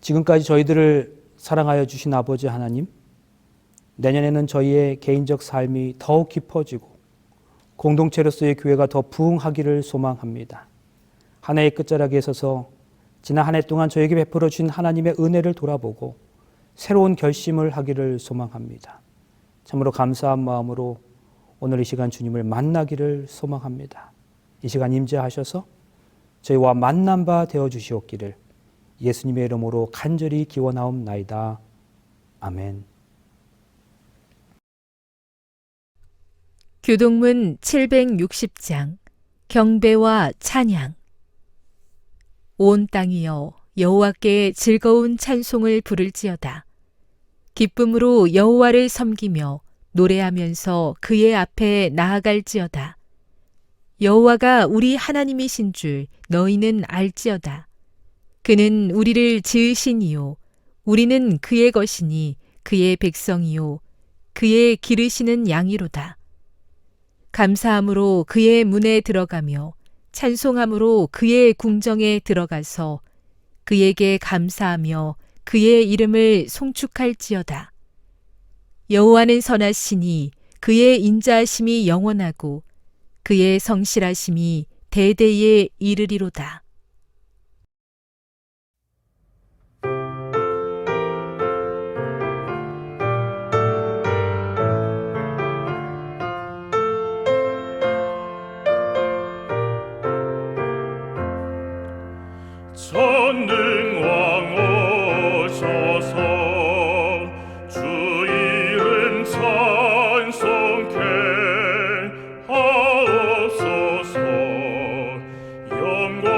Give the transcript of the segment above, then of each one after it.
지금까지 저희들을 사랑하여 주신 아버지 하나님, 내년에는 저희의 개인적 삶이 더욱 깊어지고 공동체로서의 교회가 더 부흥하기를 소망합니다. 한 해의 끝자락에 서서 지난 한 해 동안 저에게 베풀어 주신 하나님의 은혜를 돌아보고 새로운 결심을 하기를 소망합니다. 참으로 감사한 마음으로 오늘 이 시간 주님을 만나기를 소망합니다. 이 시간 임재하셔서 저희와 만난 바 되어 주시옵기를 예수님의 이름으로 간절히 기원하옵나이다. 아멘. 교동문 760장 경배와 찬양. 온 땅이여 여호와께 즐거운 찬송을 부를지어다. 기쁨으로 여호와를 섬기며 노래하면서 그의 앞에 나아갈지어다. 여호와가 우리 하나님이신 줄 너희는 알지어다. 그는 우리를 지으신 이요 우리는 그의 것이니 그의 백성이요 그의 기르시는 양이로다. 감사함으로 그의 문에 들어가며 찬송함으로 그의 궁정에 들어가서 그에게 감사하며 그의 이름을 송축할지어다. 여호와는 선하시니 그의 인자하심이 영원하고 그의 성실하심이 대대에 이르리로다. 전능왕 오셔서 주 이름 찬송케 하옵소서. 영광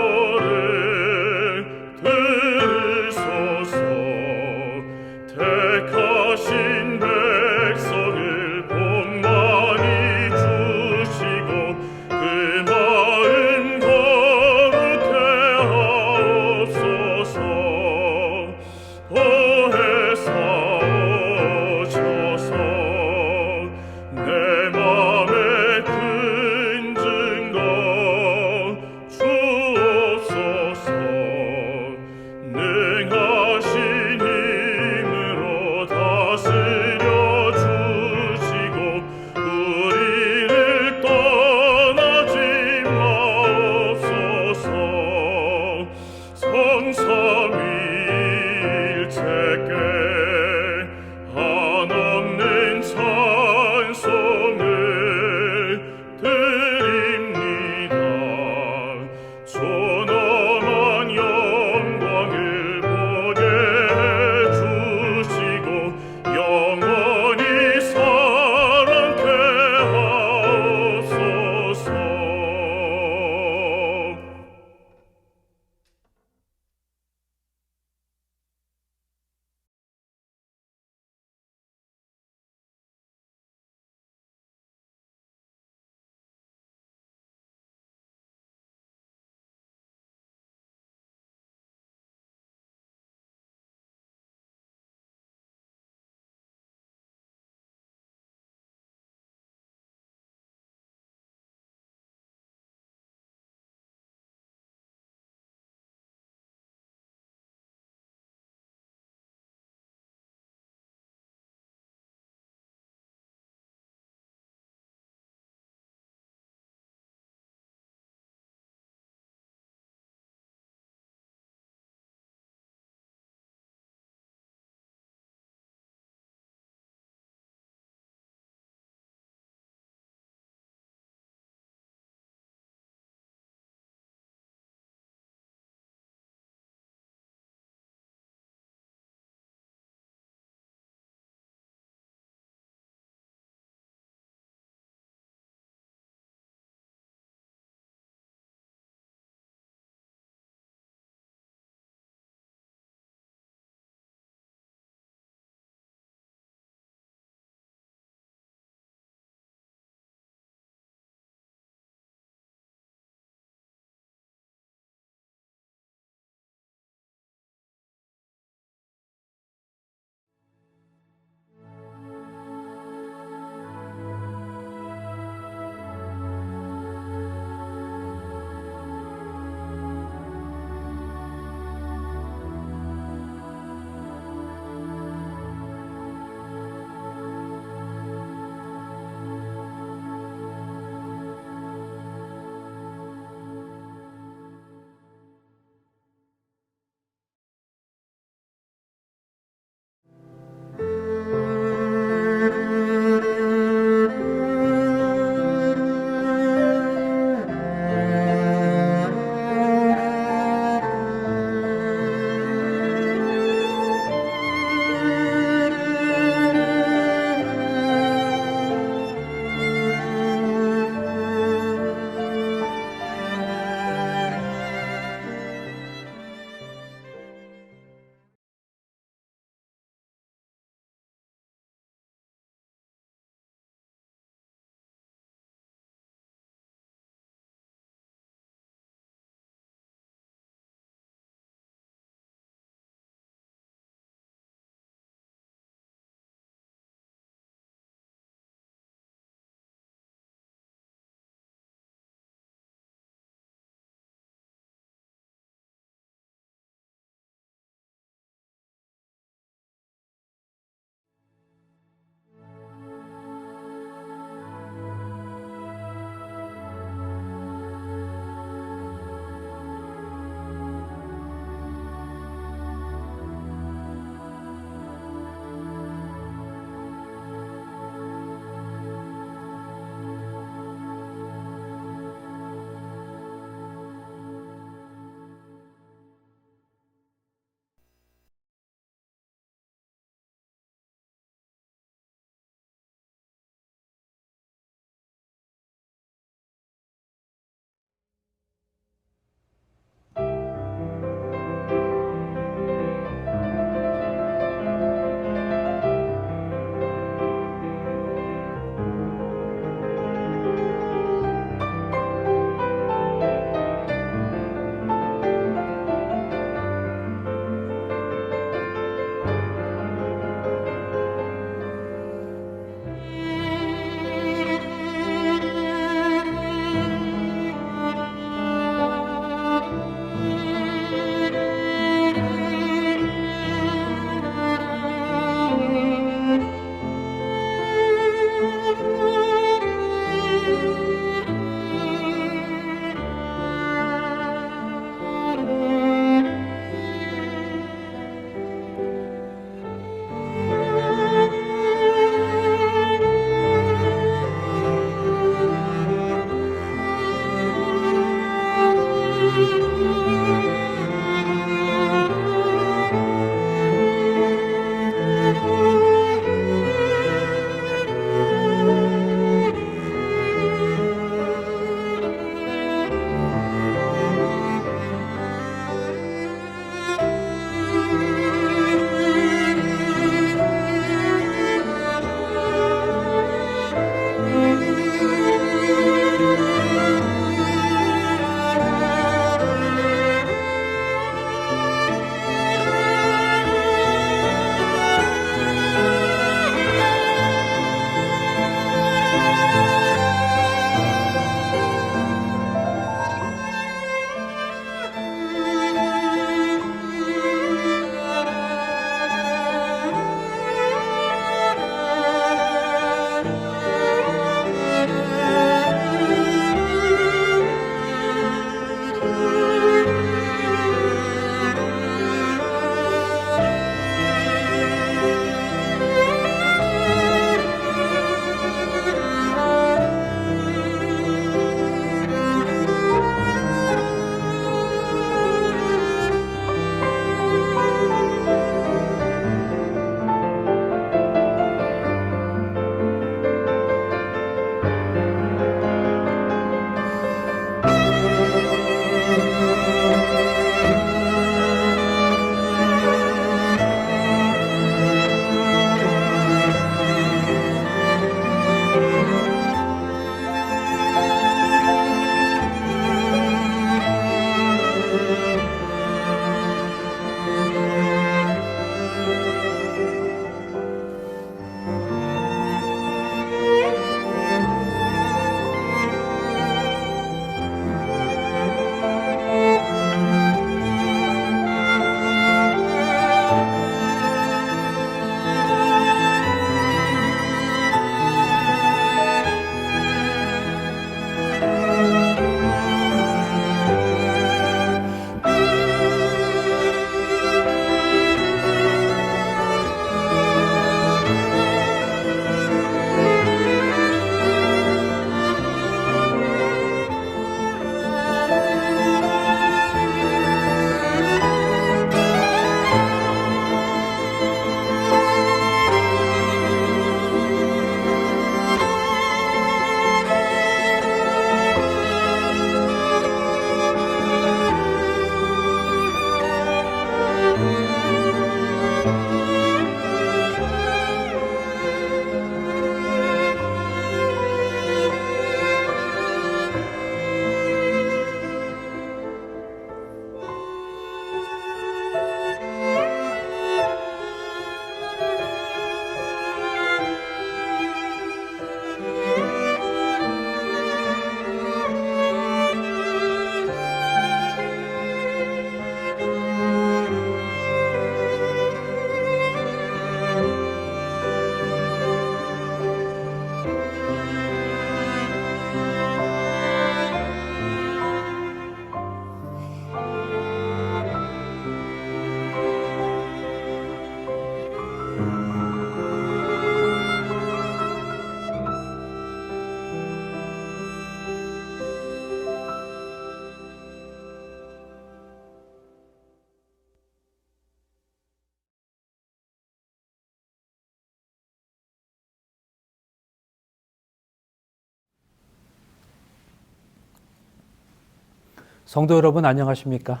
성도 여러분 안녕하십니까?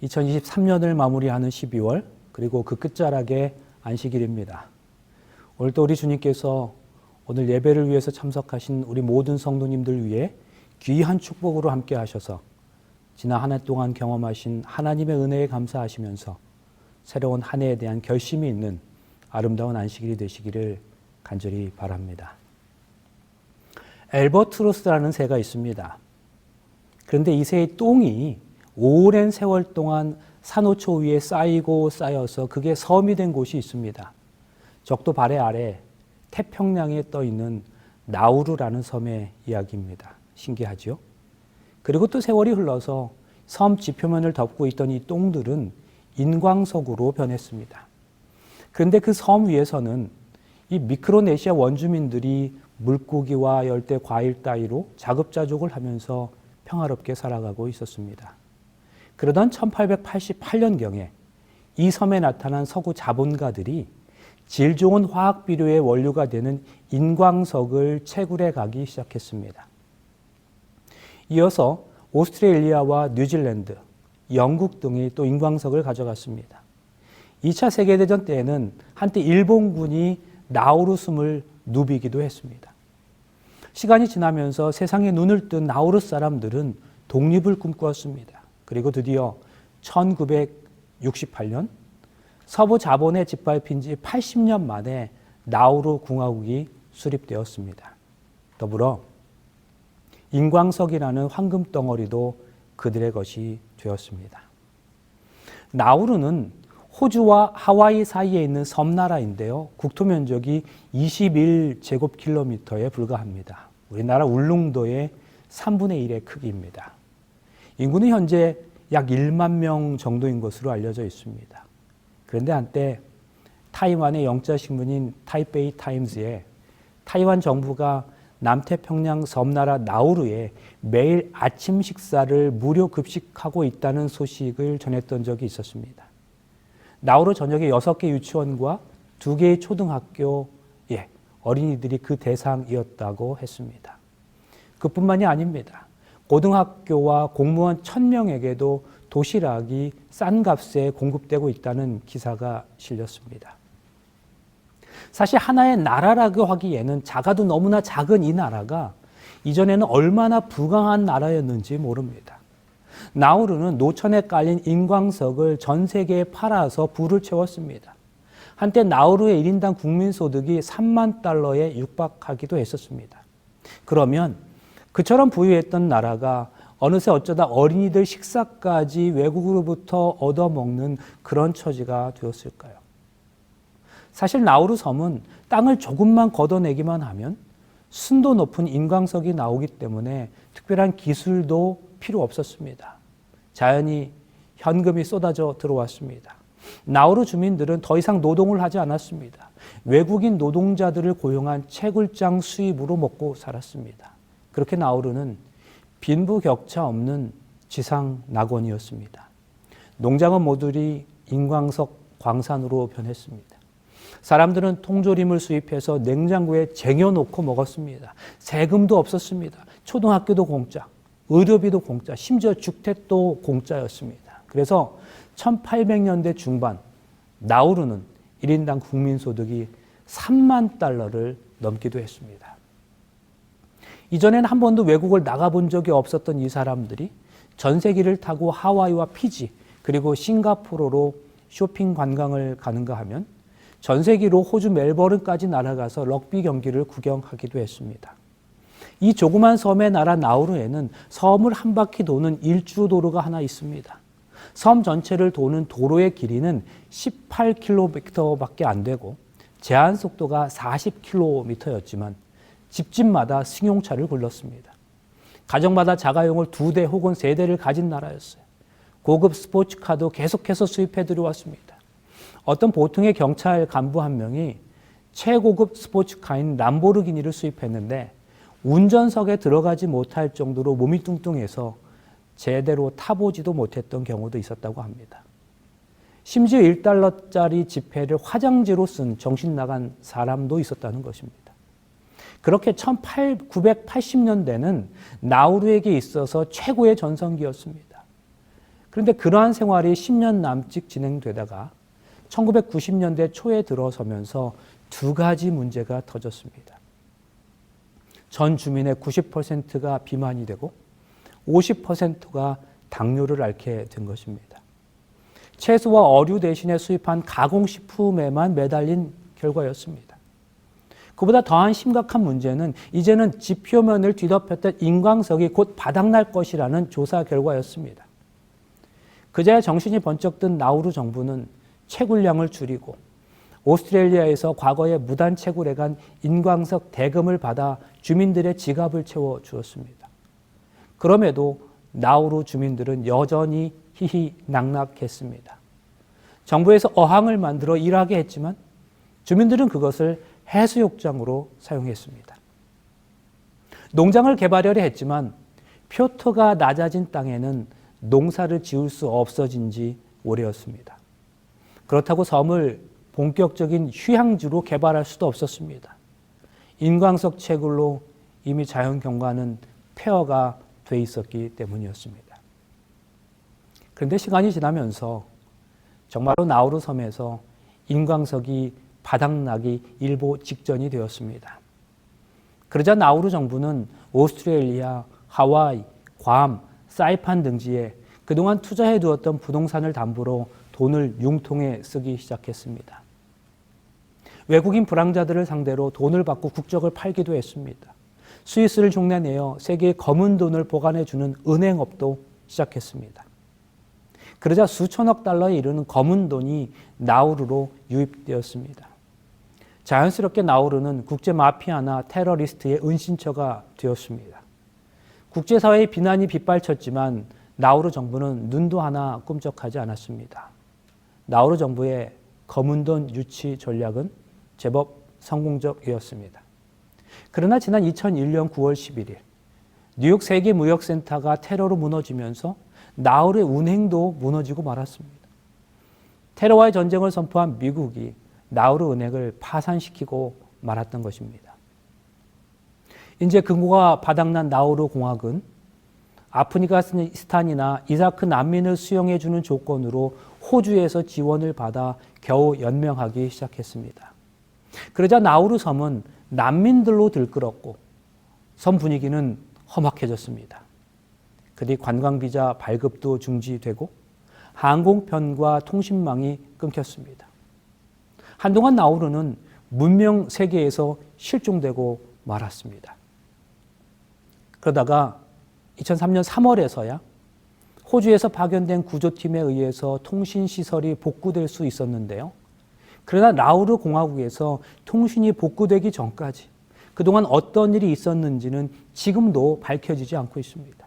2023년을 마무리하는 12월 그리고 그 끝자락에 안식일입니다. 오늘도 우리 주님께서 오늘 예배를 위해서 참석하신 우리 모든 성도님들 위해 귀한 축복으로 함께 하셔서 지난 한 해 동안 경험하신 하나님의 은혜에 감사하시면서 새로운 한 해에 대한 결심이 있는 아름다운 안식일이 되시기를 간절히 바랍니다. 엘버트로스라는 새가 있습니다. 그런데 이 새의 똥이 오랜 세월 동안 산호초 위에 쌓이고 쌓여서 그게 섬이 된 곳이 있습니다. 적도 발해 아래 태평양에 떠 있는 나우루라는 섬의 이야기입니다. 신기하죠? 그리고 또 세월이 흘러서 섬 지표면을 덮고 있던 이 똥들은 인광석으로 변했습니다. 그런데 그 섬 위에서는 이 미크로네시아 원주민들이 물고기와 열대 과일 따위로 자급자족을 하면서 평화롭게 살아가고 있었습니다. 그러던 1888년경에 이 섬에 나타난 서구 자본가들이 질 좋은 화학 비료의 원료가 되는 인광석을 채굴해 가기 시작했습니다. 이어서 오스트레일리아와 뉴질랜드, 영국 등이 또 인광석을 가져갔습니다. 2차 세계대전 때에는 한때 일본군이 나우루 섬을 누비기도 했습니다. 시간이 지나면서 세상에 눈을 뜬 나우루 사람들은 독립을 꿈꾸었습니다. 그리고 드디어 1968년 서부 자본의 짓밟힌 지 80년 만에 나우루 공화국이 수립되었습니다. 더불어 인광석이라는 황금 덩어리도 그들의 것이 되었습니다. 나우루는 호주와 하와이 사이에 있는 섬나라인데요. 국토 면적이 21제곱킬로미터에 불과합니다. 우리나라 울릉도의 3분의 1의 크기입니다. 인구는 현재 약 1만 명 정도인 것으로 알려져 있습니다. 그런데 한때 타이완의 영자신문인 타이베이 타임즈에 타이완 정부가 남태평양 섬나라 나우루에 매일 아침 식사를 무료 급식하고 있다는 소식을 전했던 적이 있었습니다. 나우루 전역에 6개 유치원과 2개의 초등학교, 어린이들이 그 대상이었다고 했습니다. 그뿐만이 아닙니다. 고등학교와 공무원 1000명에게도 도시락이 싼 값에 공급되고 있다는 기사가 실렸습니다. 사실 하나의 나라라고 하기에는 작아도 너무나 작은 이 나라가 이전에는 얼마나 부강한 나라였는지 모릅니다. 나우루는 노천에 깔린 인광석을 전 세계에 팔아서 부를 채웠습니다. 한때 나우루의 1인당 국민소득이 3만 달러에 육박하기도 했었습니다. 그러면 그처럼 부유했던 나라가 어느새 어쩌다 어린이들 식사까지 외국으로부터 얻어먹는 그런 처지가 되었을까요? 사실 나우루 섬은 땅을 조금만 걷어내기만 하면 순도 높은 인광석이 나오기 때문에 특별한 기술도 필요 없었습니다. 자연히 현금이 쏟아져 들어왔습니다. 나우루 주민들은 더 이상 노동을 하지 않았습니다. 외국인 노동자들을 고용한 채굴장 수입으로 먹고 살았습니다. 그렇게 나우루는 빈부격차 없는 지상 낙원이었습니다. 농장은 모두리 인광석 광산으로 변했습니다. 사람들은 통조림을 수입해서 냉장고에 쟁여놓고 먹었습니다. 세금도 없었습니다. 초등학교도 공짜, 의료비도 공짜, 심지어 주택도 공짜였습니다. 그래서 1800년대 중반 나우루는 1인당 국민소득이 3만 달러를 넘기도 했습니다. 이전에는 한 번도 외국을 나가본 적이 없었던 이 사람들이 전세기를 타고 하와이와 피지 그리고 싱가포르로 쇼핑 관광을 가는가 하면 전세기로 호주 멜버른까지 날아가서 럭비 경기를 구경하기도 했습니다. 이 조그만 섬의 나라 나우루에는 섬을 한 바퀴 도는 일주도로가 하나 있습니다. 섬 전체를 도는 도로의 길이는 18km밖에 안 되고 제한 속도가 40km였지만 집집마다 승용차를 굴렀습니다. 가정마다 자가용을 2대 혹은 3대를 가진 나라였어요. 고급 스포츠카도 계속해서 수입해 들여왔습니다. 어떤 보통의 경찰 간부 한 명이 최고급 스포츠카인 람보르기니를 수입했는데 운전석에 들어가지 못할 정도로 몸이 뚱뚱해서 제대로 타보지도 못했던 경우도 있었다고 합니다. 심지어 1달러짜리 지폐를 화장지로 쓴 정신 나간 사람도 있었다는 것입니다. 그렇게 1980년대는 나우루에게 있어서 최고의 전성기였습니다. 그런데 그러한 생활이 10년 남짓 진행되다가 1990년대 초에 들어서면서 두 가지 문제가 터졌습니다. 전 주민의 90%가 비만이 되고 50%가 당뇨를 앓게 된 것입니다. 채소와 어류 대신에 수입한 가공식품에만 매달린 결과였습니다. 그보다 더한 심각한 문제는 이제는 지표면을 뒤덮였던 인광석이 곧 바닥날 것이라는 조사 결과였습니다. 그제야 정신이 번쩍 든 나우루 정부는 채굴량을 줄이고 오스트레일리아에서 과거에 무단 채굴해간 인광석 대금을 받아 주민들의 지갑을 채워주었습니다. 그럼에도 나우루 주민들은 여전히 희희낙낙했습니다. 정부에서 어항을 만들어 일하게 했지만 주민들은 그것을 해수욕장으로 사용했습니다. 농장을 개발하려 했지만 표토가 낮아진 땅에는 농사를 지을 수 없어진 지 오래였습니다. 그렇다고 섬을 본격적인 휴양지로 개발할 수도 없었습니다. 인광석 채굴로 이미 자연 경관은 폐허가 돼 있었기 때문이었습니다. 그런데 시간이 지나면서 정말로 나우루 섬에서 인광석이 바닥나기 일보 직전이 되었습니다. 그러자 나우루 정부는 오스트레일리아, 하와이, 괌, 사이판 등지에 그동안 투자해 두었던 부동산을 담보로 돈을 융통해 쓰기 시작했습니다. 외국인 불황자들을 상대로 돈을 받고 국적을 팔기도 했습니다. 스위스를 흉내내어 세계의 검은 돈을 보관해주는 은행업도 시작했습니다. 그러자 수천억 달러에 이르는 검은 돈이 나우루로 유입되었습니다. 자연스럽게 나우루는 국제 마피아나 테러리스트의 은신처가 되었습니다. 국제사회의 비난이 빗발쳤지만 나우루 정부는 눈도 하나 꿈쩍하지 않았습니다. 나우루 정부의 검은 돈 유치 전략은 제법 성공적이었습니다. 그러나 지난 2001년 9월 11일 뉴욕 세계무역센터가 테러로 무너지면서 나우루의 은행도 무너지고 말았습니다. 테러와의 전쟁을 선포한 미국이 나우루 은행을 파산시키고 말았던 것입니다. 이제 금고가 바닥난 나우루 공화국은 아프가니스탄이나 이라크 난민을 수용해 주는 조건으로 호주에서 지원을 받아 겨우 연명하기 시작했습니다. 그러자 나우루 섬은 난민들로 들끓었고 섬 분위기는 험악해졌습니다. 그뒤 관광비자 발급도 중지되고 항공편과 통신망이 끊겼습니다. 한동안 나우루는 문명 세계에서 실종되고 말았습니다. 그러다가 2003년 3월에서야 호주에서 파견된 구조팀에 의해서 통신시설이 복구될 수 있었는데요. 그러나 나우루 공화국에서 통신이 복구되기 전까지 그동안 어떤 일이 있었는지는 지금도 밝혀지지 않고 있습니다.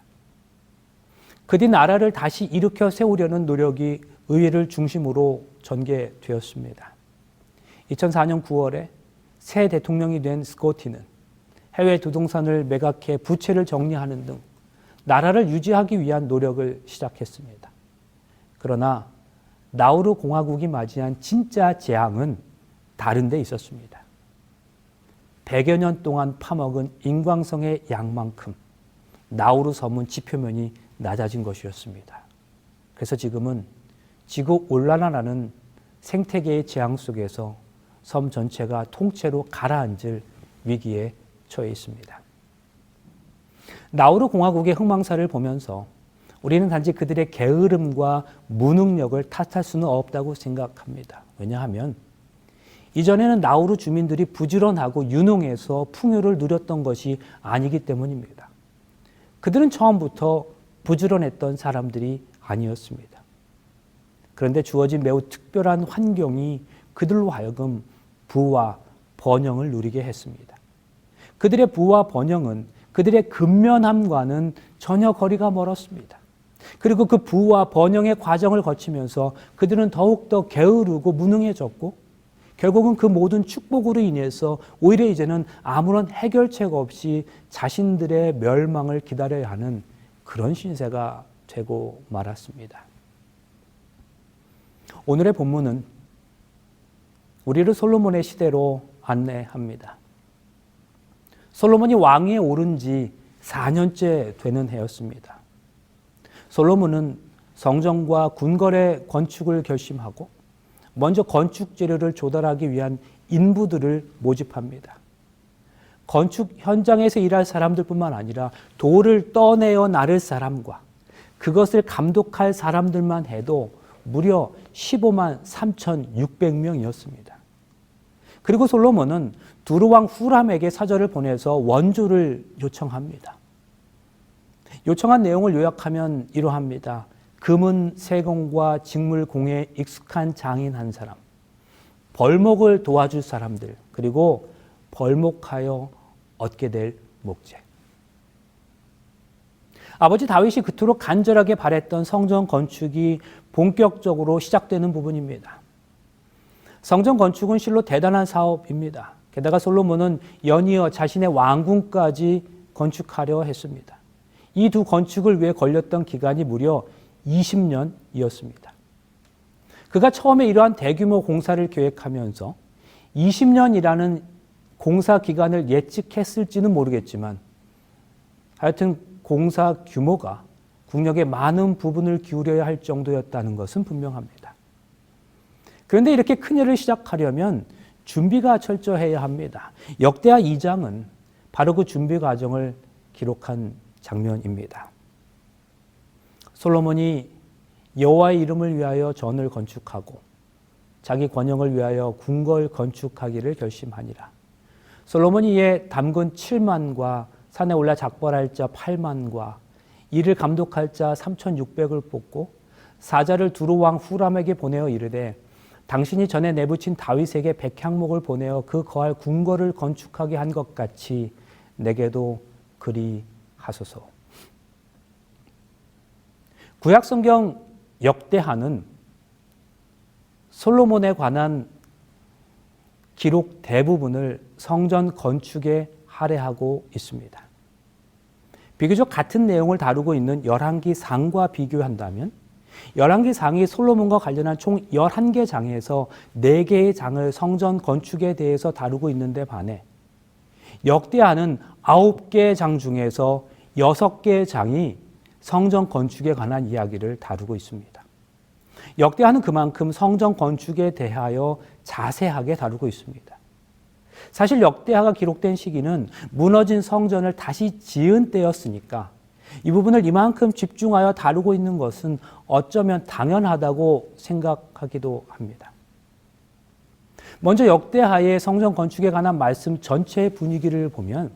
그뒤 나라를 다시 일으켜 세우려는 노력이 의회를 중심으로 전개되었습니다. 2004년 9월에 새 대통령이 된 스코티는 해외 부동산을 매각해 부채를 정리하는 등 나라를 유지하기 위한 노력을 시작했습니다. 그러나 나우루 공화국이 맞이한 진짜 재앙은 다른 데 있었습니다. 100여 년 동안 파먹은 인광성의 양만큼 나우루 섬은 지표면이 낮아진 것이었습니다. 그래서 지금은 지구온난화라는 생태계의 재앙 속에서 섬 전체가 통째로 가라앉을 위기에 처해 있습니다. 나우루 공화국의 흥망사를 보면서 우리는 단지 그들의 게으름과 무능력을 탓할 수는 없다고 생각합니다. 왜냐하면 이전에는 나우루 주민들이 부지런하고 유능해서 풍요를 누렸던 것이 아니기 때문입니다. 그들은 처음부터 부지런했던 사람들이 아니었습니다. 그런데 주어진 매우 특별한 환경이 그들로 하여금 부와 번영을 누리게 했습니다. 그들의 부와 번영은 그들의 근면함과는 전혀 거리가 멀었습니다. 그리고 그 부와 번영의 과정을 거치면서 그들은 더욱더 게으르고 무능해졌고 결국은 그 모든 축복으로 인해서 오히려 이제는 아무런 해결책 없이 자신들의 멸망을 기다려야 하는 그런 신세가 되고 말았습니다. 오늘의 본문은 우리를 솔로몬의 시대로 안내합니다. 솔로몬이 왕위에 오른 지 4년째 되는 해였습니다. 솔로몬은 성전과 궁궐의 건축을 결심하고 먼저 건축 재료를 조달하기 위한 인부들을 모집합니다. 건축 현장에서 일할 사람들뿐만 아니라 돌을 떠내어 나를 사람과 그것을 감독할 사람들만 해도 무려 15만 3,600명이었습니다. 그리고 솔로몬은 두루왕 후람에게 사절을 보내서 원조를 요청합니다. 요청한 내용을 요약하면 이러합니다. 금은 세공과 직물 공예에 익숙한 장인 한 사람, 벌목을 도와줄 사람들, 그리고 벌목하여 얻게 될 목재. 아버지 다윗이 그토록 간절하게 바랬던 성전 건축이 본격적으로 시작되는 부분입니다. 성전 건축은 실로 대단한 사업입니다. 게다가 솔로몬은 연이어 자신의 왕궁까지 건축하려 했습니다. 이 두 건축을 위해 걸렸던 기간이 무려 20년이었습니다. 그가 처음에 이러한 대규모 공사를 계획하면서 20년이라는 공사 기간을 예측했을지는 모르겠지만 하여튼 공사 규모가 국력의 많은 부분을 기울여야 할 정도였다는 것은 분명합니다. 그런데 이렇게 큰 일을 시작하려면 준비가 철저해야 합니다. 역대하 2장은 바로 그 준비 과정을 기록한 장면입니다. 솔로몬이 여호와의 이름을 위하여 전을 건축하고 자기 권영을 위하여 궁궐 건축하기를 결심하니라. 솔로몬이 이에 담근 7만과 산에 올라 작벌할 자 8만과 이를 감독할 자 3,600을 뽑고 사자를 두루왕 후람에게 보내어 이르되 당신이 전에 내붙인 다윗에게 백향목을 보내어 그 거할 궁궐을 건축하게 한 것 같이 내게도 그리 하소서. 구약성경 역대하는 솔로몬에 관한 기록 대부분을 성전 건축에 할애하고 있습니다. 비교적 같은 내용을 다루고 있는 열왕기상과 비교한다면 열왕기상이 솔로몬과 관련한 총 11개 장에서 4개의 장을 성전 건축에 대해서 다루고 있는데 반해 역대하는 9개의 장 중에서 6개의 장이 성전 건축에 관한 이야기를 다루고 있습니다. 역대하는 그만큼 성전 건축에 대하여 자세하게 다루고 있습니다. 사실 역대하가 기록된 시기는 무너진 성전을 다시 지은 때였으니까 이 부분을 이만큼 집중하여 다루고 있는 것은 어쩌면 당연하다고 생각하기도 합니다. 먼저 역대하의 성전 건축에 관한 말씀 전체의 분위기를 보면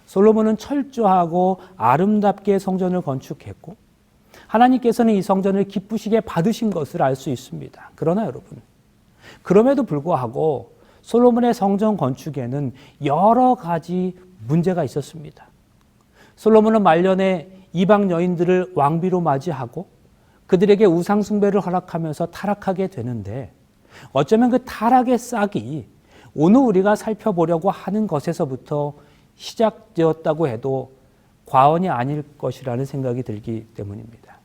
솔로몬은 철저하고 아름답게 성전을 건축했고 하나님께서는 이 성전을 기쁘시게 받으신 것을 알 수 있습니다. 그러나 여러분, 그럼에도 불구하고 솔로몬의 성전 건축에는 여러 가지 문제가 있었습니다. 솔로몬은 말년에 이방 여인들을 왕비로 맞이하고 그들에게 우상 숭배를 허락하면서 타락하게 되는데 어쩌면 그 타락의 싹이 오늘 우리가 살펴보려고 하는 것에서부터 시작되었다고 해도 과언이 아닐 것이라는 생각이 들기 때문입니다.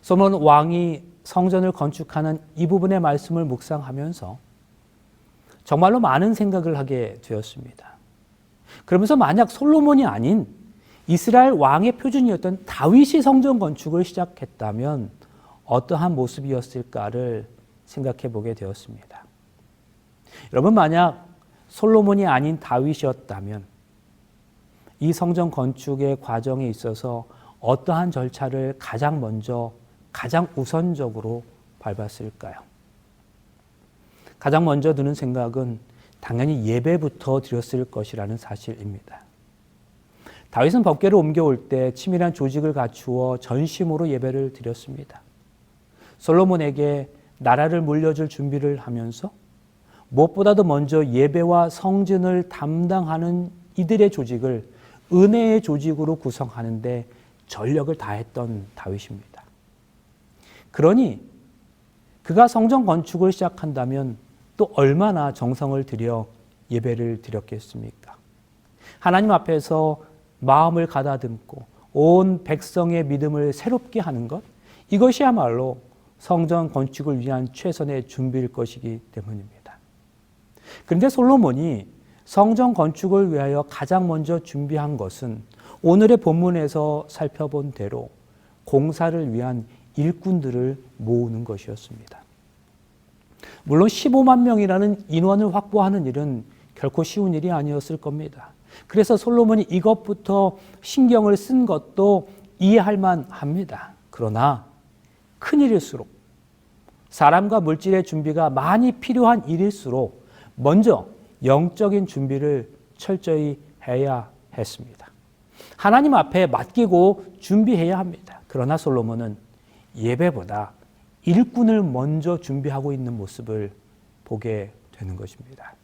솔로몬 왕이 성전을 건축하는 이 부분의 말씀을 묵상하면서 정말로 많은 생각을 하게 되었습니다. 그러면서 만약 솔로몬이 아닌 이스라엘 왕의 표준이었던 다윗이 성전 건축을 시작했다면 어떠한 모습이었을까를 생각해 보게 되었습니다. 여러분, 만약 솔로몬이 아닌 다윗이었다면 이 성전 건축의 과정에 있어서 어떠한 절차를 가장 먼저, 가장 우선적으로 밟았을까요? 가장 먼저 드는 생각은 당연히 예배부터 드렸을 것이라는 사실입니다. 다윗은 법궤를 옮겨올 때 치밀한 조직을 갖추어 전심으로 예배를 드렸습니다. 솔로몬에게 나라를 물려줄 준비를 하면서 무엇보다도 먼저 예배와 성전을 담당하는 이들의 조직을 은혜의 조직으로 구성하는 데 전력을 다했던 다윗입니다. 그러니 그가 성전 건축을 시작한다면 또 얼마나 정성을 들여 예배를 드렸겠습니까? 하나님 앞에서 마음을 가다듬고 온 백성의 믿음을 새롭게 하는 것, 이것이야말로 성전 건축을 위한 최선의 준비일 것이기 때문입니다. 그런데 솔로몬이 성전 건축을 위하여 가장 먼저 준비한 것은 오늘의 본문에서 살펴본 대로 공사를 위한 일꾼들을 모으는 것이었습니다. 물론 15만 명이라는 인원을 확보하는 일은 결코 쉬운 일이 아니었을 겁니다. 그래서 솔로몬이 이것부터 신경을 쓴 것도 이해할 만합니다. 그러나 큰 일일수록 사람과 물질의 준비가 많이 필요한 일일수록 먼저 영적인 준비를 철저히 해야 했습니다. 하나님 앞에 맡기고 준비해야 합니다. 그러나 솔로몬은 예배보다 일꾼을 먼저 준비하고 있는 모습을 보게 되는 것입니다.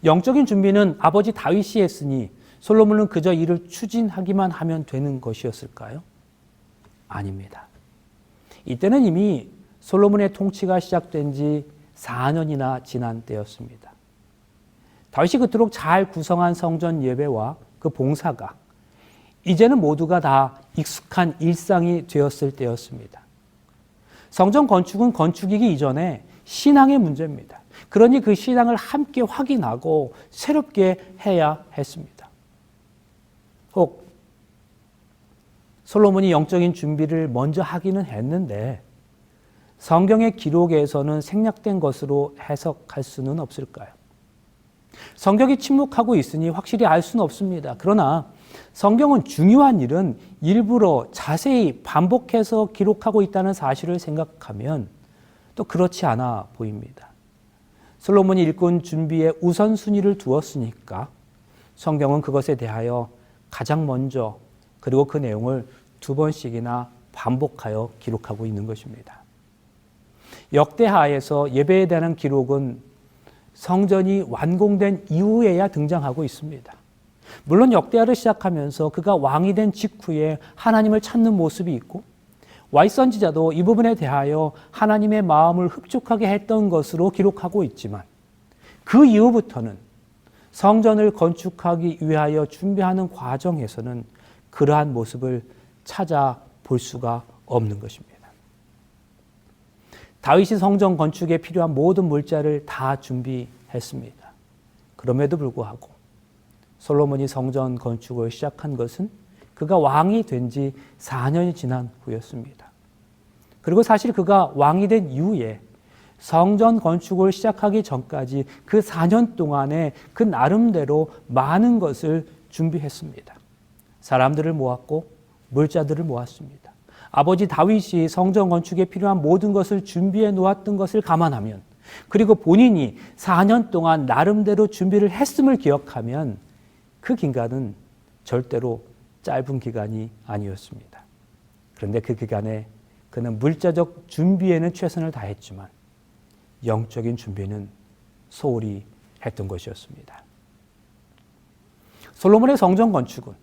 영적인 준비는 아버지 다윗이 했으니 솔로몬은 그저 이를 추진하기만 하면 되는 것이었을까요? 아닙니다. 이때는 이미 솔로몬의 통치가 시작된 지 4년이나 지난 때였습니다. 다윗이 그토록 잘 구성한 성전 예배와 그 봉사가 이제는 모두가 다 익숙한 일상이 되었을 때였습니다. 성전 건축은 건축이기 이전에 신앙의 문제입니다. 그러니 그 신앙을 함께 확인하고 새롭게 해야 했습니다. 혹 솔로몬이 영적인 준비를 먼저 하기는 했는데 성경의 기록에서는 생략된 것으로 해석할 수는 없을까요? 성경이 침묵하고 있으니 확실히 알 수는 없습니다. 그러나 성경은 중요한 일은 일부러 자세히 반복해서 기록하고 있다는 사실을 생각하면 또 그렇지 않아 보입니다. 솔로몬이 일꾼 준비에 우선순위를 두었으니까 성경은 그것에 대하여 가장 먼저 그리고 그 내용을 2번씩이나 반복하여 기록하고 있는 것입니다. 역대하에서 예배에 대한 기록은 성전이 완공된 이후에야 등장하고 있습니다. 물론 역대하를 시작하면서 그가 왕이 된 직후에 하나님을 찾는 모습이 있고 와이 선지자도 이 부분에 대하여 하나님의 마음을 흡족하게 했던 것으로 기록하고 있지만 그 이후부터는 성전을 건축하기 위하여 준비하는 과정에서는 그러한 모습을 찾아볼 수가 없는 것입니다. 다윗이 성전 건축에 필요한 모든 물자를 다 준비했습니다. 그럼에도 불구하고 솔로몬이 성전 건축을 시작한 것은 그가 왕이 된 지 4년이 지난 후였습니다. 그리고 사실 그가 왕이 된 이후에 성전 건축을 시작하기 전까지 그 4년 동안에 그 나름대로 많은 것을 준비했습니다. 사람들을 모았고 물자들을 모았습니다. 아버지 다윗이 성전 건축에 필요한 모든 것을 준비해 놓았던 것을 감안하면 그리고 본인이 4년 동안 나름대로 준비를 했음을 기억하면 그 기간은 절대로 짧은 기간이 아니었습니다. 그런데 그 기간에 그는 물자적 준비에는 최선을 다했지만 영적인 준비는 소홀히 했던 것이었습니다. 솔로몬의 성전 건축은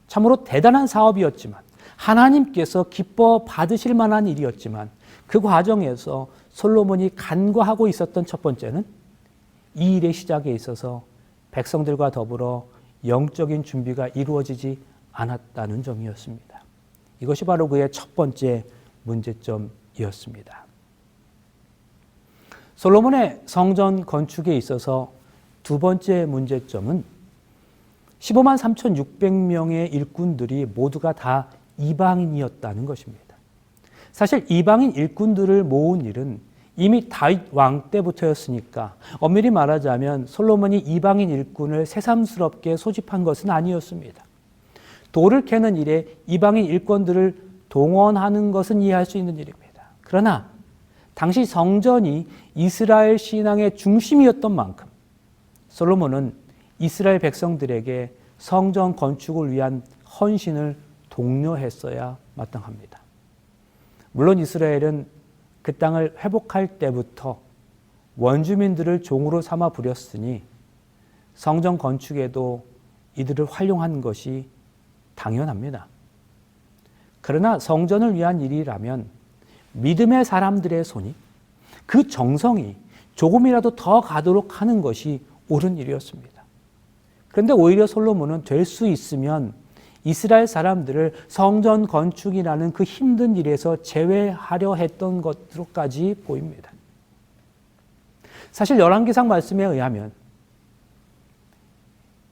참으로 대단한 사업이었지만 하나님께서 기뻐 받으실 만한 일이었지만 그 과정에서 솔로몬이 간과하고 있었던 첫 번째는 이 일의 시작에 있어서 백성들과 더불어 영적인 준비가 이루어지지 않았다는 점이었습니다. 이것이 바로 그의 첫 번째 문제점이었습니다. 솔로몬의 성전 건축에 있어서 두 번째 문제점은 15만 3,600명의 일꾼들이 모두가 다 이방인이었다는 것입니다. 사실 이방인 일꾼들을 모은 일은 이미 다윗 왕 때부터였으니까 엄밀히 말하자면 솔로몬이 이방인 일꾼을 새삼스럽게 소집한 것은 아니었습니다. 돌을 캐는 일에 이방인 일꾼들을 동원하는 것은 이해할 수 있는 일입니다. 그러나 당시 성전이 이스라엘 신앙의 중심이었던 만큼 솔로몬은 이스라엘 백성들에게 성전 건축을 위한 헌신을 독려했어야 마땅합니다. 물론 이스라엘은 그 땅을 회복할 때부터 원주민들을 종으로 삼아 부렸으니 성전 건축에도 이들을 활용한 것이 당연합니다. 그러나 성전을 위한 일이라면 믿음의 사람들의 손이 그 정성이 조금이라도 더 가도록 하는 것이 옳은 일이었습니다. 그런데 오히려 솔로몬은 될 수 있으면 이스라엘 사람들을 성전 건축이라는 그 힘든 일에서 제외하려 했던 것으로까지 보입니다. 사실 열왕기상 말씀에 의하면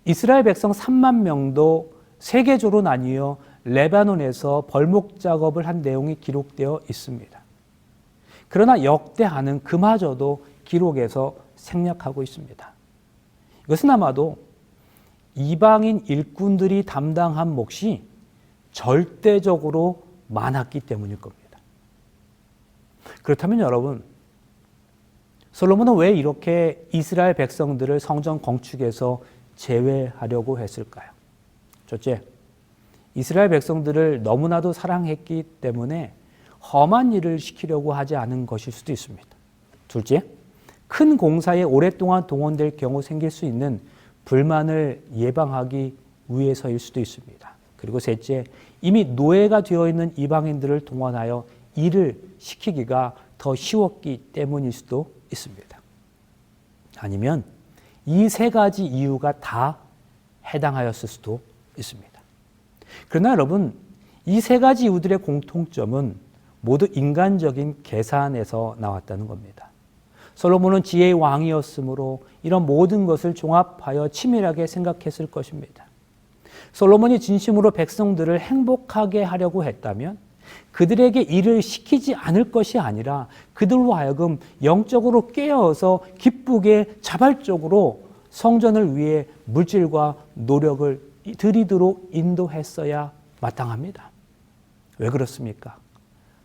이스라엘 백성 3만 명도 세계적으로 나뉘어 레바논에서 벌목 작업을 한 내용이 기록되어 있습니다. 그러나 역대하는 그마저도 기록에서 생략하고 있습니다. 이것은 아마도 이방인 일꾼들이 담당한 몫이 절대적으로 많았기 때문일 겁니다. 그렇다면 여러분, 솔로몬은 왜 이렇게 이스라엘 백성들을 성전 건축에서 제외하려고 했을까요? 첫째, 이스라엘 백성들을 너무나도 사랑했기 때문에 험한 일을 시키려고 하지 않은 것일 수도 있습니다. 둘째, 큰 공사에 오랫동안 동원될 경우 생길 수 있는 불만을 예방하기 위해서일 수도 있습니다. 그리고 셋째, 이미 노예가 되어 있는 이방인들을 동원하여 일을 시키기가 더 쉬웠기 때문일 수도 있습니다. 아니면 이 세 가지 이유가 다 해당하였을 수도 있습니다. 그러나 여러분, 이 세 가지 이유들의 공통점은 모두 인간적인 계산에서 나왔다는 겁니다. 솔로몬은 지혜의 왕이었으므로 이런 모든 것을 종합하여 치밀하게 생각했을 것입니다. 솔로몬이 진심으로 백성들을 행복하게 하려고 했다면 그들에게 일을 시키지 않을 것이 아니라 그들로 하여금 영적으로 깨어서 기쁘게 자발적으로 성전을 위해 물질과 노력을 들이도록 인도했어야 마땅합니다. 왜 그렇습니까?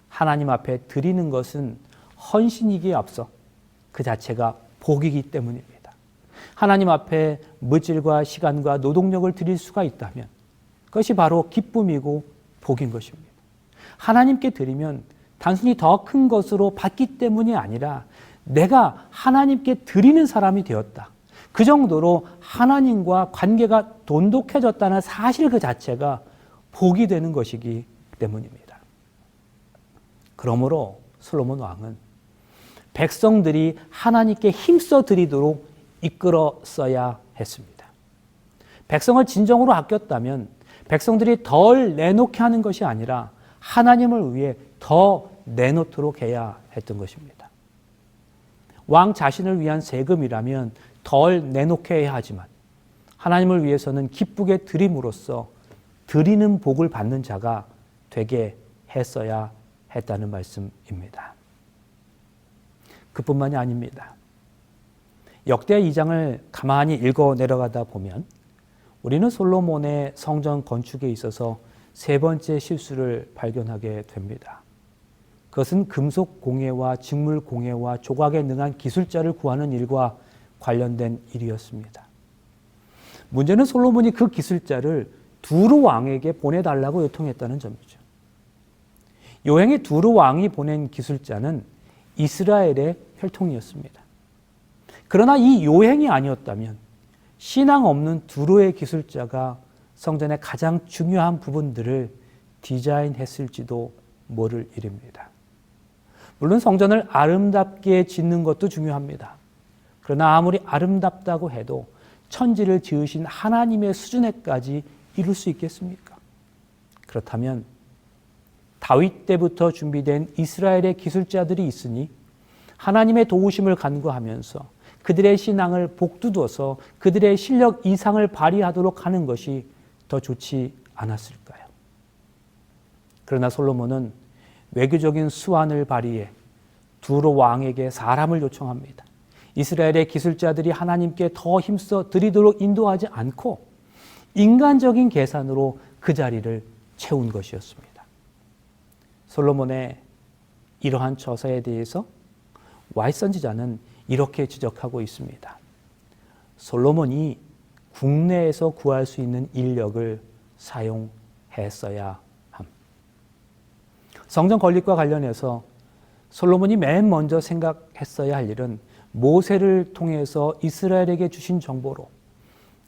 하나님 앞에 드리는 것은 헌신이기에 앞서 그 자체가 복이기 때문입니다. 하나님 앞에 물질과 시간과 노동력을 드릴 수가 있다면 그것이 바로 기쁨이고 복인 것입니다. 하나님께 드리면 단순히 더 큰 것으로 받기 때문이 아니라 내가 하나님께 드리는 사람이 되었다. 그 정도로 하나님과 관계가 돈독해졌다는 사실 그 자체가 복이 되는 것이기 때문입니다. 그러므로 솔로몬 왕은 백성들이 하나님께 힘써 드리도록 이끌었어야 했습니다. 백성을 진정으로 아꼈다면 백성들이 덜 내놓게 하는 것이 아니라 하나님을 위해 더 내놓도록 해야 했던 것입니다. 왕 자신을 위한 세금이라면 덜 내놓게 해야 하지만 하나님을 위해서는 기쁘게 드림으로써 드리는 복을 받는 자가 되게 했어야 했다는 말씀입니다. 그뿐만이 아닙니다. 역대 2장을 가만히 읽어 내려가다 보면 우리는 솔로몬의 성전 건축에 있어서 세 번째 실수를 발견하게 됩니다. 그것은 금속 공예와 직물 공예와 조각에 능한 기술자를 구하는 일과 관련된 일이었습니다. 문제는 솔로몬이 그 기술자를 두루 왕에게 보내달라고 요청했다는 점이죠. 요행의 두루 왕이 보낸 기술자는 이스라엘의 혈통이었습니다. 그러나 이 요행이 아니었다면 신앙 없는 두루의 기술자가 성전의 가장 중요한 부분들을 디자인했을지도 모를 일입니다. 물론 성전을 아름답게 짓는 것도 중요합니다. 그러나 아무리 아름답다고 해도 천지를 지으신 하나님의 수준에까지 이룰 수 있겠습니까? 그렇다면 다윗 때부터 준비된 이스라엘의 기술자들이 있으니 하나님의 도우심을 간구하면서 그들의 신앙을 복두둬서 그들의 실력 이상을 발휘하도록 하는 것이 더 좋지 않았을까요? 그러나 솔로몬은 외교적인 수완을 발휘해 두로 왕에게 사람을 요청합니다. 이스라엘의 기술자들이 하나님께 더 힘써 드리도록 인도하지 않고 인간적인 계산으로 그 자리를 채운 것이었습니다. 솔로몬의 이러한 처사에 대해서 와이트 선지자는 이렇게 지적하고 있습니다. 솔로몬이 국내에서 구할 수 있는 인력을 사용했어야 함. 성전 건립과 관련해서 솔로몬이 맨 먼저 생각했어야 할 일은 모세를 통해서 이스라엘에게 주신 정보로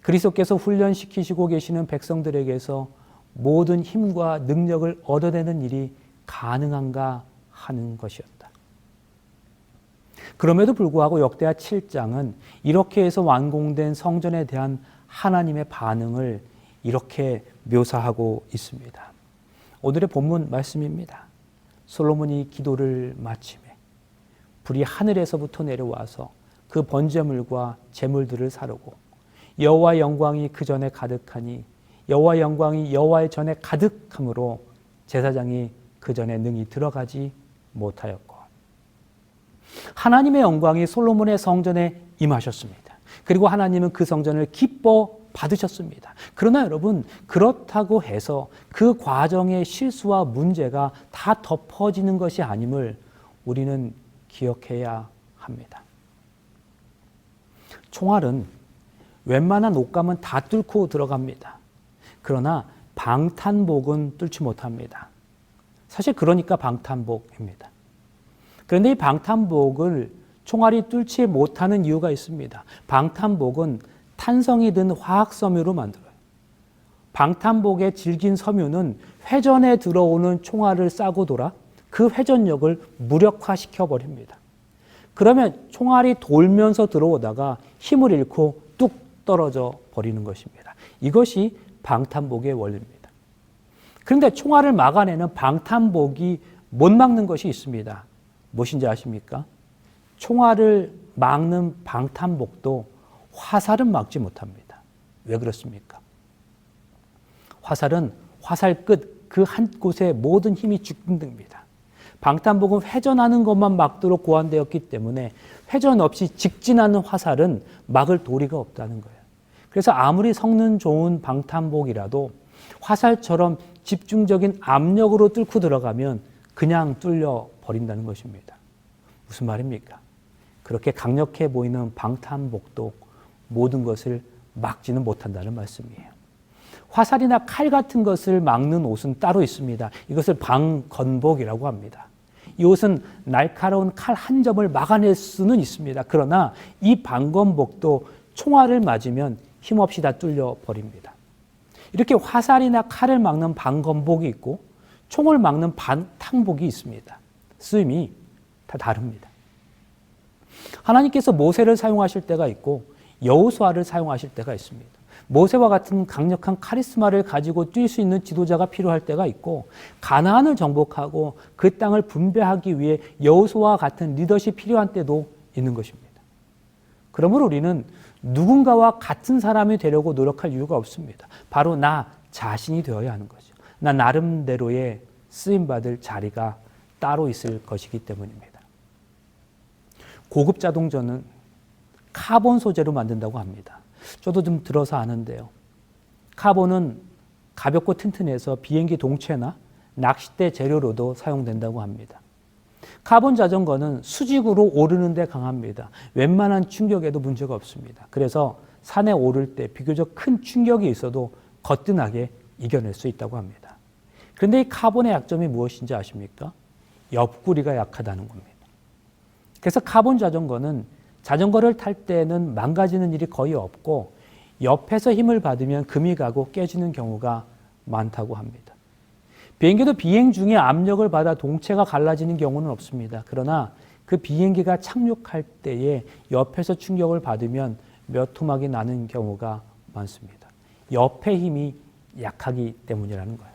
그리스도께서 훈련시키시고 계시는 백성들에게서 모든 힘과 능력을 얻어내는 일이 가능한가 하는 것이었다. 그럼에도 불구하고 역대하 7장은 이렇게 해서 완공된 성전에 대한 하나님의 반응을 이렇게 묘사하고 있습니다. 오늘의 본문 말씀입니다. 솔로몬이 기도를 마치매 불이 하늘에서부터 내려와서 그 번제물과 제물들을 사르고 여호와의 영광이 그 전에 가득하니 여호와의 영광이 여호와의 전에 가득함으로 제사장이 그 전에 능히 들어가지 못하였고, 하나님의 영광이 솔로몬의 성전에 임하셨습니다. 그리고 하나님은 그 성전을 기뻐 받으셨습니다. 그러나 여러분, 그렇다고 해서 그 과정의 실수와 문제가 다 덮어지는 것이 아님을 우리는 기억해야 합니다. 총알은 웬만한 옷감은 다 뚫고 들어갑니다. 그러나 방탄복은 뚫지 못합니다. 사실 그러니까 방탄복입니다. 그런데 이 방탄복을 총알이 뚫지 못하는 이유가 있습니다. 방탄복은 탄성이 든 화학 섬유로 만들어요. 방탄복의 질긴 섬유는 회전에 들어오는 총알을 싸고 돌아 그 회전력을 무력화시켜 버립니다. 그러면 총알이 돌면서 들어오다가 힘을 잃고 뚝 떨어져 버리는 것입니다. 이것이 방탄복의 원리입니다. 그런데 총알을 막아내는 방탄복이 못 막는 것이 있습니다. 무엇인지 아십니까? 총알을 막는 방탄복도 화살은 막지 못합니다. 왜 그렇습니까? 화살은 화살 끝 그 한 곳에 모든 힘이 집중됩니다. 방탄복은 회전하는 것만 막도록 고안되었기 때문에 회전 없이 직진하는 화살은 막을 도리가 없다는 거예요. 그래서 아무리 성능 좋은 방탄복이라도 화살처럼 집중적인 압력으로 뚫고 들어가면 그냥 뚫려 버린다는 것입니다. 무슨 말입니까? 그렇게 강력해 보이는 방탄복도 모든 것을 막지는 못한다는 말씀이에요. 화살이나 칼 같은 것을 막는 옷은 따로 있습니다. 이것을 방건복이라고 합니다. 이 옷은 날카로운 칼 한 점을 막아낼 수는 있습니다. 그러나 이 방건복도 총알을 맞으면 힘없이 다 뚫려 버립니다. 이렇게 화살이나 칼을 막는 방건복이 있고 총을 막는 방탄복이 있습니다. 쓰임이 다 다릅니다. 하나님께서 모세를 사용하실 때가 있고 여호수아를 사용하실 때가 있습니다. 모세와 같은 강력한 카리스마를 가지고 뛸 수 있는 지도자가 필요할 때가 있고, 가나안을 정복하고 그 땅을 분배하기 위해 여호수아와 같은 리더십이 필요한 때도 있는 것입니다. 그러므로 우리는 누군가와 같은 사람이 되려고 노력할 이유가 없습니다. 바로 나 자신이 되어야 하는 거죠. 나 나름대로의 쓰임받을 자리가 따로 있을 것이기 때문입니다. 고급 자동차는 카본 소재로 만든다고 합니다. 저도 좀 들어서 아는데요. 카본은 가볍고 튼튼해서 비행기 동체나 낚싯대 재료로도 사용된다고 합니다. 카본 자전거는 수직으로 오르는 데 강합니다. 웬만한 충격에도 문제가 없습니다. 그래서 산에 오를 때 비교적 큰 충격이 있어도 거뜬하게 이겨낼 수 있다고 합니다. 그런데 이 카본의 약점이 무엇인지 아십니까? 옆구리가 약하다는 겁니다. 그래서 카본 자전거는 자전거를 탈 때는 망가지는 일이 거의 없고 옆에서 힘을 받으면 금이 가고 깨지는 경우가 많다고 합니다. 비행기도 비행 중에 압력을 받아 동체가 갈라지는 경우는 없습니다. 그러나 그 비행기가 착륙할 때에 옆에서 충격을 받으면 몇 토막이 나는 경우가 많습니다. 옆의 힘이 약하기 때문이라는 거예요.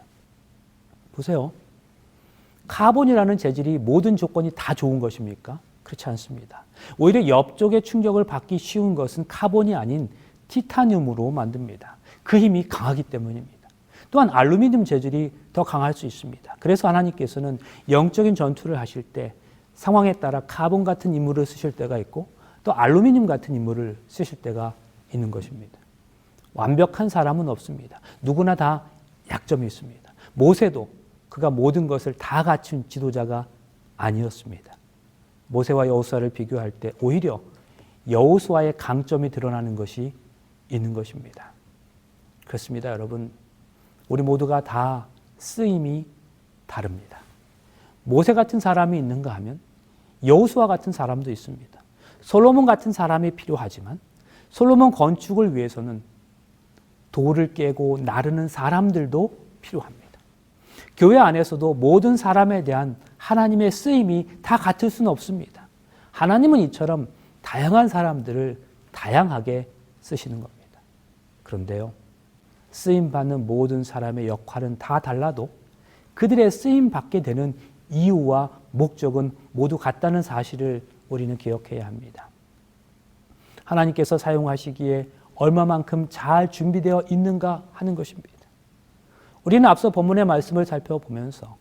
보세요. 카본이라는 재질이 모든 조건이 다 좋은 것입니까? 그렇지 않습니다. 오히려 옆쪽에 충격을 받기 쉬운 것은 카본이 아닌 티타늄으로 만듭니다. 그 힘이 강하기 때문입니다. 또한 알루미늄 재질이 더 강할 수 있습니다. 그래서 하나님께서는 영적인 전투를 하실 때 상황에 따라 카본 같은 인물을 쓰실 때가 있고 또 알루미늄 같은 인물을 쓰실 때가 있는 것입니다. 완벽한 사람은 없습니다. 누구나 다 약점이 있습니다. 모세도 그가 모든 것을 다 갖춘 지도자가 아니었습니다. 모세와 여호수아를 비교할 때 오히려 여호수아의 강점이 드러나는 것이 있는 것입니다. 그렇습니다, 여러분. 우리 모두가 다 쓰임이 다릅니다. 모세 같은 사람이 있는가 하면 여호수아 같은 사람도 있습니다. 솔로몬 같은 사람이 필요하지만 솔로몬 건축을 위해서는 돌을 깨고 나르는 사람들도 필요합니다. 교회 안에서도 모든 사람에 대한 하나님의 쓰임이 다 같을 수는 없습니다. 하나님은 이처럼 다양한 사람들을 다양하게 쓰시는 겁니다. 그런데요, 쓰임받는 모든 사람의 역할은 다 달라도 그들의 쓰임받게 되는 이유와 목적은 모두 같다는 사실을 우리는 기억해야 합니다. 하나님께서 사용하시기에 얼마만큼 잘 준비되어 있는가 하는 것입니다. 우리는 앞서 본문의 말씀을 살펴보면서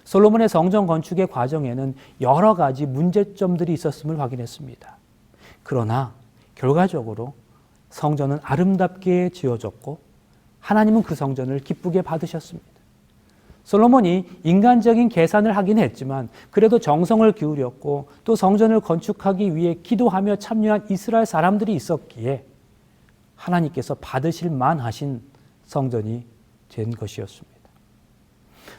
솔로몬의 성전 건축의 과정에는 여러 가지 문제점들이 있었음을 확인했습니다. 그러나 결과적으로 성전은 아름답게 지어졌고 하나님은 그 성전을 기쁘게 받으셨습니다. 솔로몬이 인간적인 계산을 하긴 했지만 그래도 정성을 기울였고 또 성전을 건축하기 위해 기도하며 참여한 이스라엘 사람들이 있었기에 하나님께서 받으실 만하신 성전이 된 것이었습니다.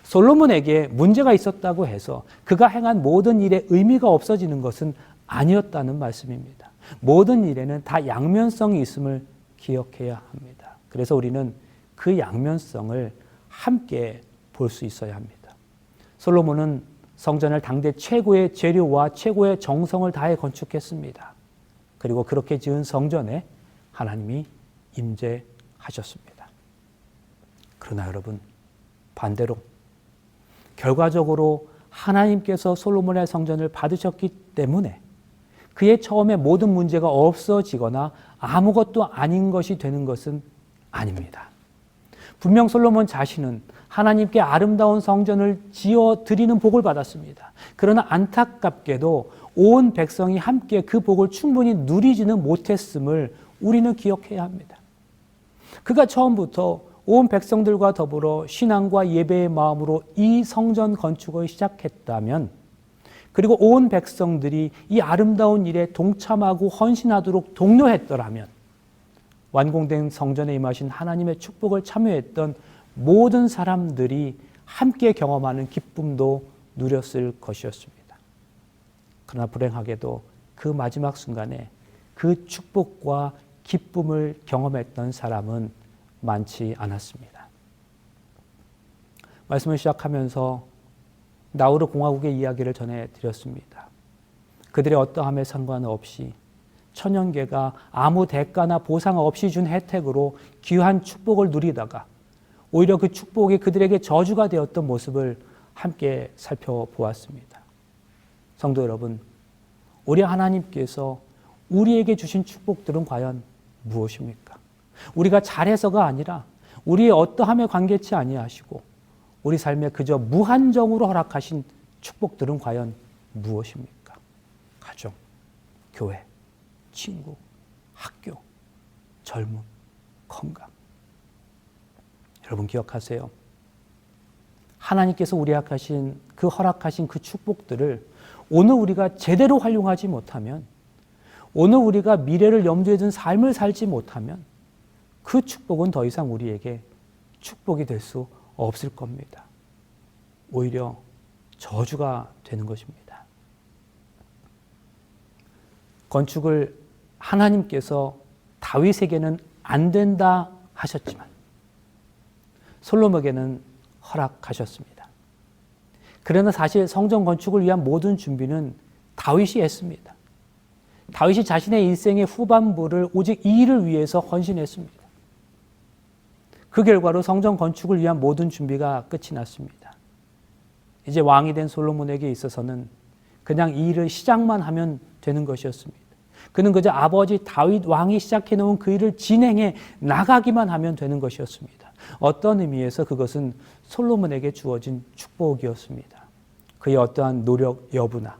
솔로몬에게 문제가 있었다고 해서 그가 행한 모든 일에 의미가 없어지는 것은 아니었다는 말씀입니다. 모든 일에는 다 양면성이 있음을 기억해야 합니다. 그래서 우리는 그 양면성을 함께 볼 수 있어야 합니다. 솔로몬은 성전을 당대 최고의 재료와 최고의 정성을 다해 건축했습니다. 그리고 그렇게 지은 성전에 하나님이 임재하셨습니다. 그러나 여러분, 반대로 결과적으로 하나님께서 솔로몬의 성전을 받으셨기 때문에 그의 처음에 모든 문제가 없어지거나 아무것도 아닌 것이 되는 것은 아닙니다. 분명 솔로몬 자신은 하나님께 아름다운 성전을 지어 드리는 복을 받았습니다. 그러나 안타깝게도 온 백성이 함께 그 복을 충분히 누리지는 못했음을 우리는 기억해야 합니다. 그가 처음부터 온 백성들과 더불어 신앙과 예배의 마음으로 이 성전 건축을 시작했다면, 그리고 온 백성들이 이 아름다운 일에 동참하고 헌신하도록 독려했더라면 완공된 성전에 임하신 하나님의 축복을 참여했던 모든 사람들이 함께 경험하는 기쁨도 누렸을 것이었습니다. 그러나 불행하게도 그 마지막 순간에 그 축복과 기쁨을 경험했던 사람은 많지 않았습니다. 말씀을 시작하면서 나우르 공화국의 이야기를 전해드렸습니다. 그들의 어떠함에 상관없이 천연계가 아무 대가나 보상 없이 준 혜택으로 귀한 축복을 누리다가 오히려 그 축복이 그들에게 저주가 되었던 모습을 함께 살펴보았습니다. 성도 여러분, 우리 하나님께서 우리에게 주신 축복들은 과연 무엇입니까? 우리가 잘해서가 아니라 우리의 어떠함에 관계치 아니하시고 우리 삶에 그저 무한정으로 허락하신 축복들은 과연 무엇입니까? 가정, 교회, 친구, 학교, 젊음, 건강. 여러분 기억하세요. 하나님께서 우리에게 허락하신 그 축복들을 오늘 우리가 제대로 활용하지 못하면, 오늘 우리가 미래를 염두에 둔 삶을 살지 못하면 그 축복은 더 이상 우리에게 축복이 될 수 없을 겁니다. 오히려 저주가 되는 것입니다. 건축을 하나님께서 다윗에게는 안 된다 하셨지만 솔로몬에게는 허락하셨습니다. 그러나 사실 성전 건축을 위한 모든 준비는 다윗이 했습니다. 다윗이 자신의 인생의 후반부를 오직 이 일을 위해서 헌신했습니다. 그 결과로 성전 건축을 위한 모든 준비가 끝이 났습니다. 이제 왕이 된 솔로몬에게 있어서는 그냥 이 일을 시작만 하면 되는 것이었습니다. 그는 그저 아버지 다윗 왕이 시작해 놓은 그 일을 진행해 나가기만 하면 되는 것이었습니다. 어떤 의미에서 그것은 솔로몬에게 주어진 축복이었습니다. 그의 어떠한 노력 여부나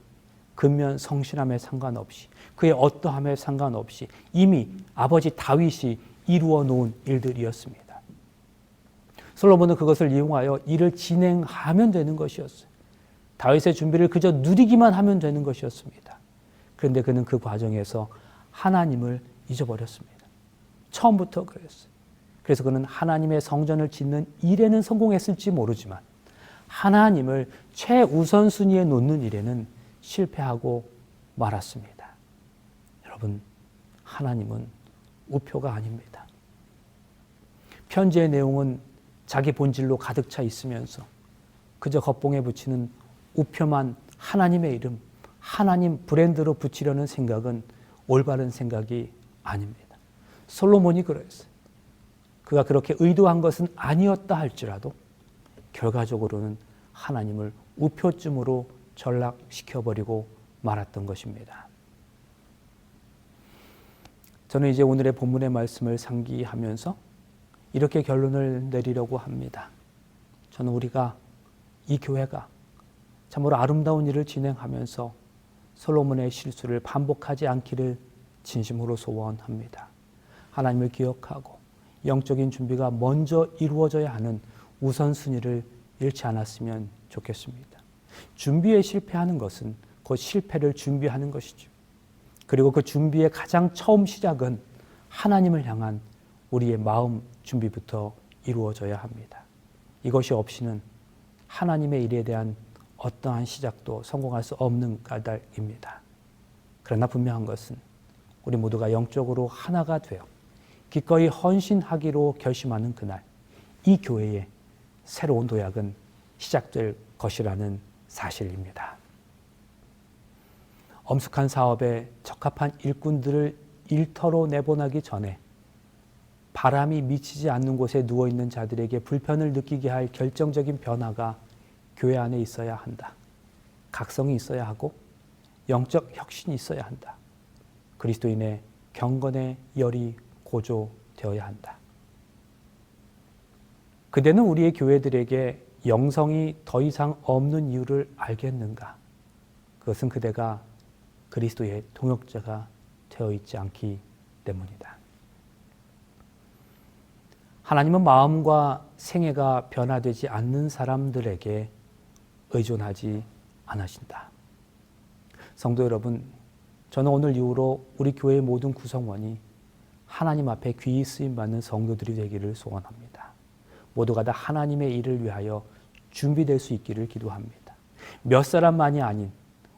근면 성실함에 상관없이, 그의 어떠함에 상관없이 이미 아버지 다윗이 이루어 놓은 일들이었습니다. 솔로몬은 그것을 이용하여 일을 진행하면 되는 것이었어요. 다윗의 준비를 그저 누리기만 하면 되는 것이었습니다. 그런데 그는 그 과정에서 하나님을 잊어버렸습니다. 처음부터 그랬어요. 그래서 그는 하나님의 성전을 짓는 일에는 성공했을지 모르지만 하나님을 최우선순위에 놓는 일에는 실패하고 말았습니다. 여러분, 하나님은 우표가 아닙니다. 편지의 내용은 자기 본질로 가득 차 있으면서 그저 겉봉에 붙이는 우표만 하나님의 이름, 하나님 브랜드로 붙이려는 생각은 올바른 생각이 아닙니다. 솔로몬이 그랬어요. 그가 그렇게 의도한 것은 아니었다 할지라도 결과적으로는 하나님을 우표쯤으로 전락시켜버리고 말았던 것입니다. 저는 이제 오늘의 본문의 말씀을 상기하면서 이렇게 결론을 내리려고 합니다. 저는 우리가 이 교회가 참으로 아름다운 일을 진행하면서 솔로몬의 실수를 반복하지 않기를 진심으로 소원합니다. 하나님을 기억하고 영적인 준비가 먼저 이루어져야 하는 우선순위를 잃지 않았으면 좋겠습니다. 준비에 실패하는 것은 곧 실패를 준비하는 것이죠. 그리고 그 준비의 가장 처음 시작은 하나님을 향한 우리의 마음 준비부터 이루어져야 합니다. 이것이 없이는 하나님의 일에 대한 어떠한 시작도 성공할 수 없는 까닭입니다. 그러나 분명한 것은 우리 모두가 영적으로 하나가 되어 기꺼이 헌신하기로 결심하는 그날, 이 교회의 새로운 도약은 시작될 것이라는 사실입니다. 엄숙한 사업에 적합한 일꾼들을 일터로 내보내기 전에 바람이 미치지 않는 곳에 누워있는 자들에게 불편을 느끼게 할 결정적인 변화가 교회 안에 있어야 한다. 각성이 있어야 하고 영적 혁신이 있어야 한다. 그리스도인의 경건의 열이 고조되어야 한다. 그대는 우리의 교회들에게 영성이 더 이상 없는 이유를 알겠는가? 그것은 그대가 그리스도의 동역자가 되어 있지 않기 때문이다. 하나님은 마음과 생애가 변화되지 않는 사람들에게 의존하지 않으신다. 성도 여러분, 저는 오늘 이후로 우리 교회의 모든 구성원이 하나님 앞에 귀히 쓰임받는 성도들이 되기를 소원합니다. 모두가 다 하나님의 일을 위하여 준비될 수 있기를 기도합니다. 몇 사람만이 아닌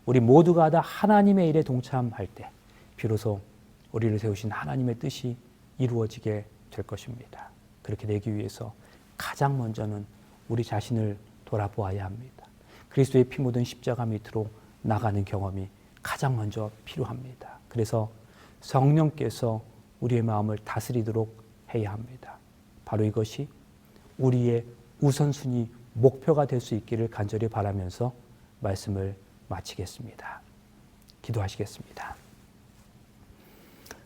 우리 모두가 다 하나님의 일에 동참할 때 비로소 우리를 세우신 하나님의 뜻이 이루어지게 될 것입니다. 그렇게 되기 위해서 가장 먼저는 우리 자신을 돌아보아야 합니다. 그리스도의 피 묻은 십자가 밑으로 나가는 경험이 가장 먼저 필요합니다. 그래서 성령께서 우리의 마음을 다스리도록 해야 합니다. 바로 이것이 우리의 우선순위 목표가 될 수 있기를 간절히 바라면서 말씀을 마치겠습니다. 기도하시겠습니다.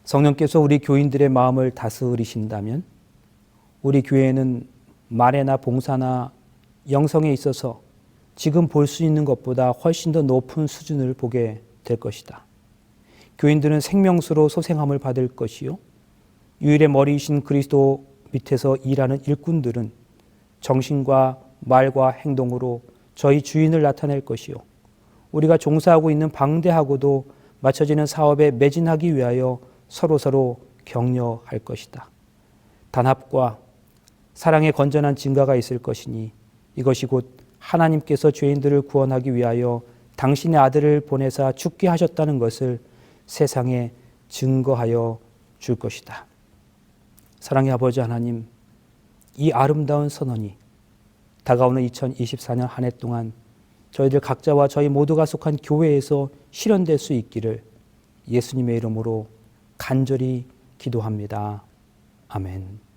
성령께서 우리 교인들의 마음을 다스리신다면 우리 교회는 말에나 봉사나 영성에 있어서 지금 볼 수 있는 것보다 훨씬 더 높은 수준을 보게 될 것이다. 교인들은 생명수로 소생함을 받을 것이요, 유일의 머리이신 그리스도 밑에서 일하는 일꾼들은 정신과 말과 행동으로 저희 주인을 나타낼 것이요, 우리가 종사하고 있는 방대하고도 맞춰지는 사업에 매진하기 위하여 서로서로 격려할 것이다. 단합과 사랑의 건전한 증가가 있을 것이니 이것이 곧 하나님께서 죄인들을 구원하기 위하여 당신의 아들을 보내사 죽게 하셨다는 것을 세상에 증거하여 줄 것이다. 사랑의 아버지 하나님, 이 아름다운 선언이 다가오는 2024년 한 해 동안 저희들 각자와 저희 모두가 속한 교회에서 실현될 수 있기를 예수님의 이름으로 간절히 기도합니다. 아멘.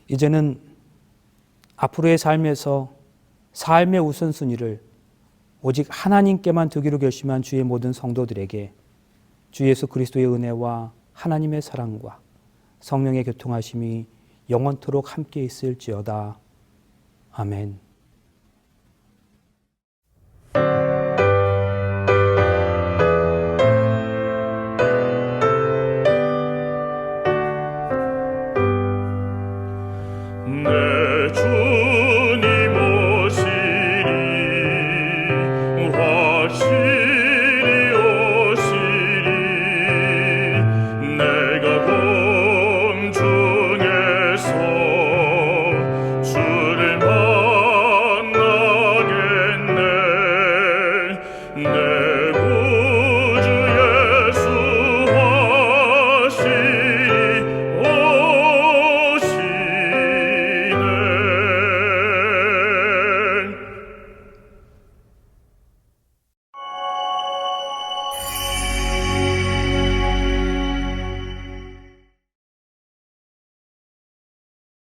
이제는 앞으로의 삶에서 삶의 우선순위를 오직 하나님께만 두기로 결심한 주의 모든 성도들에게 주 예수 그리스도의 은혜와 하나님의 사랑과 성령의 교통하심이 영원토록 함께 있을지어다. 아멘.